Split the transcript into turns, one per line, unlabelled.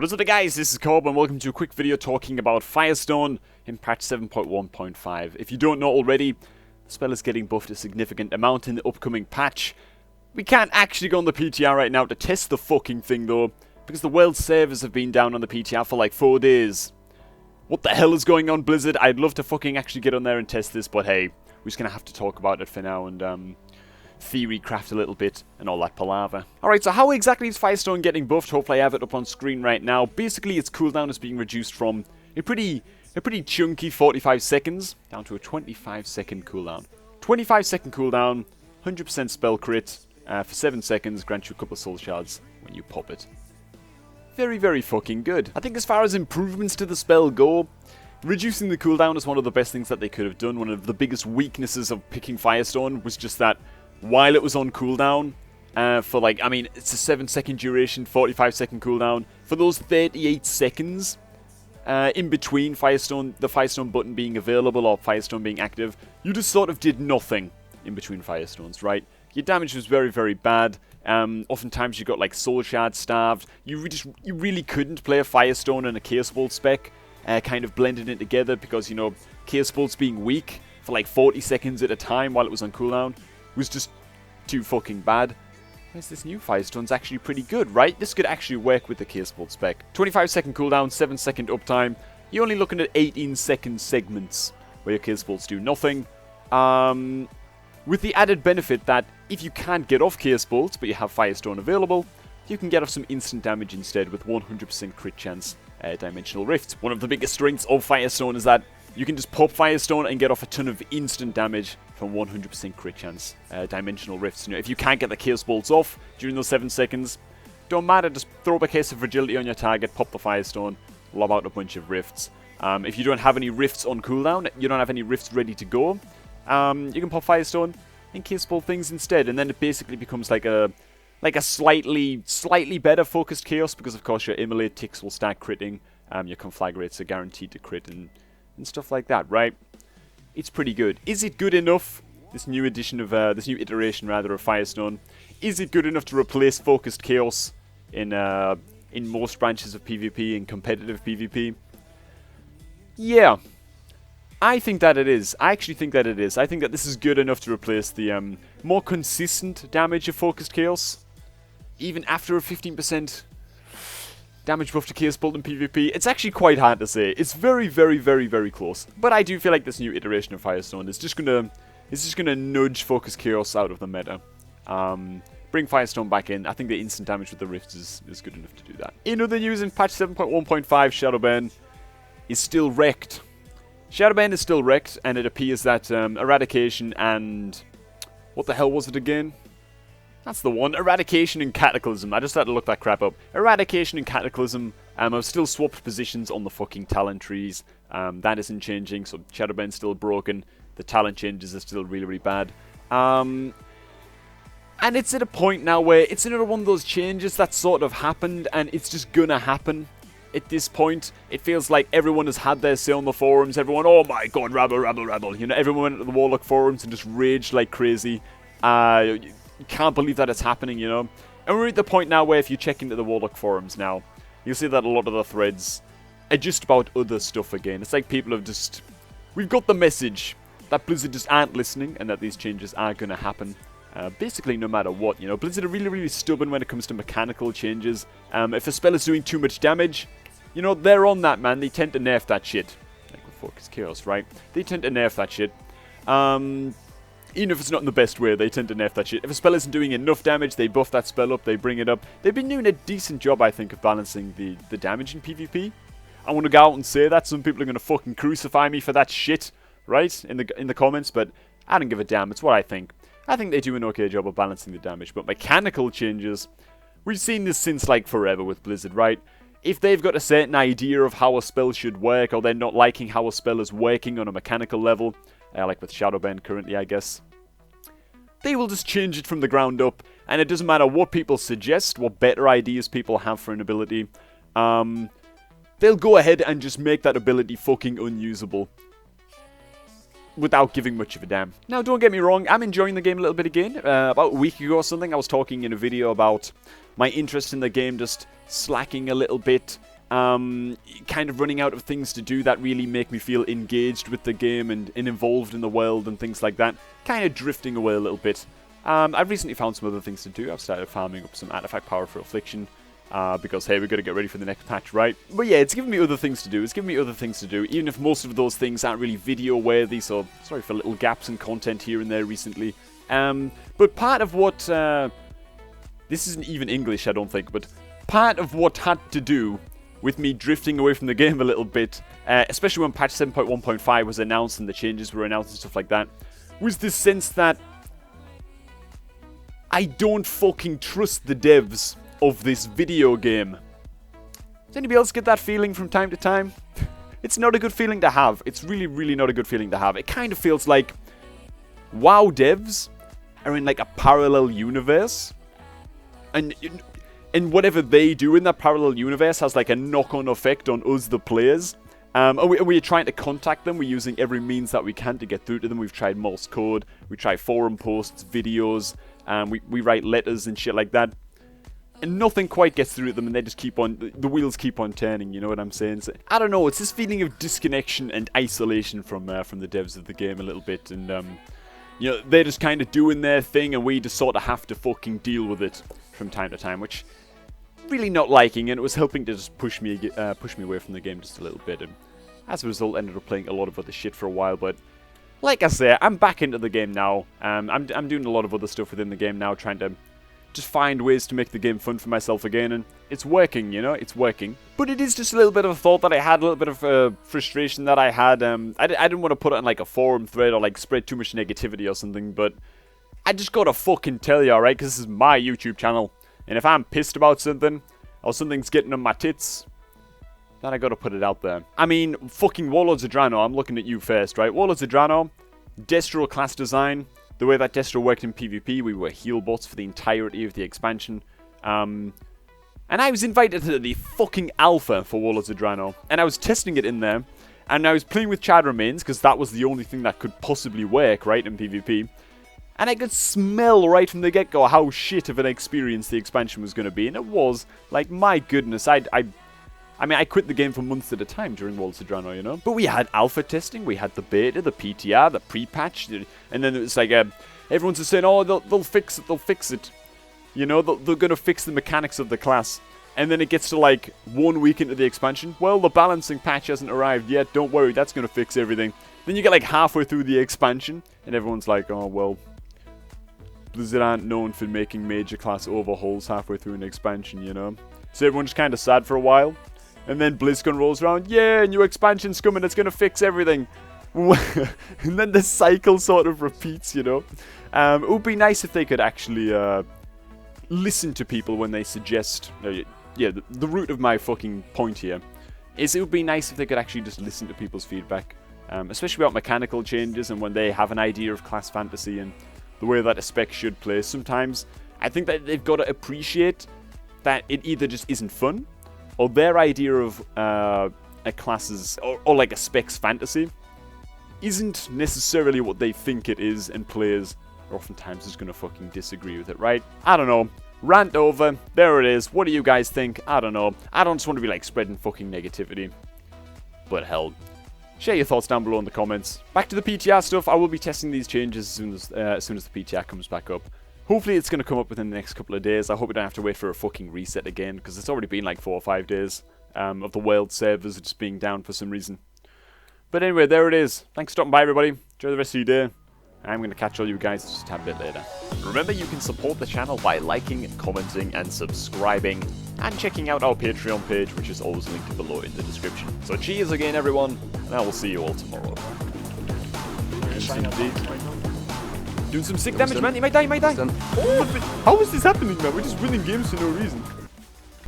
What is up guys, this is Cob and welcome to a quick video talking about Firestone in patch 7.1.5. If you don't know already, the spell is getting buffed a significant amount in the upcoming patch. We can't actually go on the PTR right now to test the fucking thing though, because the world servers have been down on the PTR for like 4 days. What the hell is going on, Blizzard? I'd love to fucking actually get on there and test this, but hey, we're just gonna have to talk about it for now and theory craft a little bit and all that palaver. Alright, so how exactly is Firestone getting buffed? Hopefully I have it up on screen right now. Basically its cooldown is being reduced from a pretty chunky 45 seconds down to a 25-second cooldown. 25-second cooldown, 100% spell crit, for 7 seconds, grants you a couple of soul shards when you pop it. Very, very fucking good. I think as far as improvements to the spell go, reducing the cooldown is one of the best things that they could have done. One of the biggest weaknesses of picking Firestone was just that while it was on cooldown, for like, I mean, it's a 7-second duration, 45-second cooldown, for those 38 seconds in between the Firestone button being available or Firestone being active, you just sort of did nothing in between Firestones, right? Your damage was very, very bad. Oftentimes you got like soul shard starved. You really couldn't play a Firestone and a Chaos Bolt spec, kind of blending it together because, you know, Chaos Bolts being weak for like 40 seconds at a time while it was on cooldown was just too fucking bad. Whereas this new Firestone's actually pretty good, right? This could actually work with the Chaos Bolt spec. 25-second cooldown, 7-second uptime. You're only looking at 18-second segments where your Chaos Bolts do nothing. With the added benefit that if you can't get off Chaos Bolts but you have Firestone available, you can get off some instant damage instead with 100% crit chance Dimensional Rifts. One of the biggest strengths of Firestone is that you can just pop Firestone and get off a ton of instant damage from 100% crit chance Dimensional Rifts. You know, if you can't get the Chaos Bolts off during those 7 seconds, don't matter, just throw up a case of Fragility on your target, pop the Firestone, lob out a bunch of Rifts. If you don't have any Rifts on cooldown, you don't have any Rifts ready to go, you can pop Firestone and Chaos Bolt things instead, and then it basically becomes like a slightly better focused Chaos, because of course your Immolate ticks will start critting, your Conflagrates are guaranteed to crit and stuff like that, right? It's pretty good. Is it good enough, this new edition of, this new iteration rather of Firestone, is it good enough to replace focused Chaos in most branches of PvP, in competitive PvP? Yeah. I think that it is. I actually think that it is. I think that this is good enough to replace the more consistent damage of focused Chaos, even after a 15% damage buff to Chaos Bolt in PvP. It's actually quite hard to say. It's very, very, very, very close. But I do feel like this new iteration of Firestone is just gonna nudge focused Chaos out of the meta. Bring Firestone back in. I think the instant damage with the Rifts is good enough to do that. In other news, in patch 7.1.5, Shadowban is still wrecked. Shadowban is still wrecked, and it appears that Eradication and... what the hell was it again? That's the one. Eradication and Cataclysm. I just had to look that crap up. Eradication and Cataclysm have still swapped positions on the fucking talent trees. That isn't changing, so Shadowban's still broken. The talent changes are still really, really bad. And it's at a point now where it's another one of those changes that sort of happened, and it's just gonna happen. At this point, it feels like everyone has had their say on the forums. Everyone, oh my god, rabble, rabble, rabble. You know, everyone went to the Warlock forums and just raged like crazy. You can't believe that it's happening, you know. And we're at the point now where if you check into the Warlock forums now, you'll see that a lot of the threads are just about other stuff again. It's like people have just... we've got the message that Blizzard just aren't listening and that these changes are going to happen. Basically no matter what, you know. Blizzard are really, really stubborn when it comes to mechanical changes. If a spell is doing too much damage, you know, they're on that, man. They tend to nerf that shit. Like with Focus Chaos, right? They tend to nerf that shit. Even if it's not in the best way, they tend to nerf that shit. If a spell isn't doing enough damage, they buff that spell up, they bring it up. They've been doing a decent job, I think, of balancing the damage in PvP. I want to go out and say that. Some people are going to fucking crucify me for that shit, right? In the comments, but I don't give a damn. It's what I think. I think they do an okay job of balancing the damage, but mechanical changes, we've seen this since like forever with Blizzard, right? If they've got a certain idea of how a spell should work, or they're not liking how a spell is working on a mechanical level, like with Shadowban currently, I guess, they will just change it from the ground up, and it doesn't matter what people suggest, what better ideas people have for an ability, they'll go ahead and just make that ability fucking unusable. without giving much of a damn. Now, don't get me wrong, I'm enjoying the game a little bit again. About a week ago or something, I was talking in a video about my interest in the game just slacking a little bit. Kind of running out of things to do that really make me feel engaged with the game and involved in the world and things like that. Kind of drifting away a little bit. I've recently found some other things to do. I've started farming up some artifact power for Affliction. Because, hey, we've got to get ready for the next patch, right? But yeah, it's giving me other things to do. It's giving me other things to do, even if most of those things aren't really video-worthy, so sorry for little gaps in content here and there recently. But part of what... this isn't even English, I don't think, but part of what had to do with me drifting away from the game a little bit, especially when patch 7.1.5 was announced and the changes were announced and stuff like that, was this sense that I don't fucking trust the devs of this video game. Does anybody else get that feeling from time to time? It's not a good feeling to have. It's really, really not a good feeling to have. It kind of feels like WoW devs are in like a parallel universe. And whatever they do in that parallel universe has like a knock-on effect on us, the players. And we're trying to contact them. We're using every means that we can to get through to them. We've tried Morse code. We tried forum posts, videos. We write letters and shit like that. And nothing quite gets through to them, and they just keep on... The wheels keep on turning, you know what I'm saying? So, I don't know, it's this feeling of disconnection and isolation from the devs of the game a little bit. And, you know, they're just kind of doing their thing, and we just sort of have to fucking deal with it from time to time, which... really not liking, and it was helping to just push me away from the game just a little bit. And as a result, ended up playing a lot of other shit for a while, but... like I say, I'm back into the game now. I'm doing a lot of other stuff within the game now, trying to... just find ways to make the game fun for myself again, and it's working, you know, it's working. But it is just a little bit of a thought that I had, a little bit of frustration that I had. I didn't want to put it on like a forum thread or like spread too much negativity or something, but I just gotta fucking tell you, alright, because this is my YouTube channel, and if I'm pissed about something, or something's getting on my tits, then I gotta put it out there. I mean, fucking Warlords of Draenor, I'm looking at you first, right? Warlords of Draenor, Destro class design. The way that Destro worked in PvP, we were heal bots for the entirety of the expansion. And I was invited to the fucking alpha for Warlords of Draenor. And I was testing it in there. And I was playing with Chad Remains, because that was the only thing that could possibly work, right, in PvP. And I could smell right from the get-go how shit of an experience the expansion was going to be. And it was. Like, my goodness, I mean, I quit the game for months at a time during Warlords of Draenor, you know? But we had alpha testing, we had the beta, the PTR, the pre-patch, and then it was like, everyone's just saying, oh, they'll fix it. You know, they're gonna fix the mechanics of the class. And then it gets to, like, 1 week into the expansion. Well, the balancing patch hasn't arrived yet, don't worry, that's gonna fix everything. Then you get, like, halfway through the expansion, and everyone's like, oh, well, Blizzard aren't known for making major class overhauls halfway through an expansion, you know? So everyone's kind of sad for a while. And then BlizzCon rolls around, yeah, new expansion's coming, it's going to fix everything. And then the cycle sort of repeats, you know. It would be nice if they could actually listen to people when they suggest... yeah, the root of my fucking point here is it would be nice if they could actually just listen to people's feedback. Especially about mechanical changes and when they have an idea of class fantasy and the way that a spec should play. Sometimes I think that they've got to appreciate that it either just isn't fun, or their idea of a class's, or like a spec's fantasy, isn't necessarily what they think it is, and players are oftentimes just gonna fucking disagree with it, right? I don't know. Rant over. There it is. What do you guys think? I don't know. I don't just want to be like spreading fucking negativity. But hell. Share your thoughts down below in the comments. Back to the PTR stuff. I will be testing these changes as soon as the PTR comes back up. Hopefully it's going to come up within the next couple of days. I hope we don't have to wait for a fucking reset again, because it's already been like 4 or 5 days of the world servers just being down for some reason. But anyway, there it is. Thanks for stopping by, everybody. Enjoy the rest of your day. I'm going to catch all you guys just a bit later. Remember, you can support the channel by liking, commenting, and subscribing, and checking out our Patreon page, which is always linked below in the description. So cheers again, everyone, and I will see you all tomorrow. Doing some sick damage, man. He might die, he might die. Oh, how is this happening, man? We're just winning games for no reason.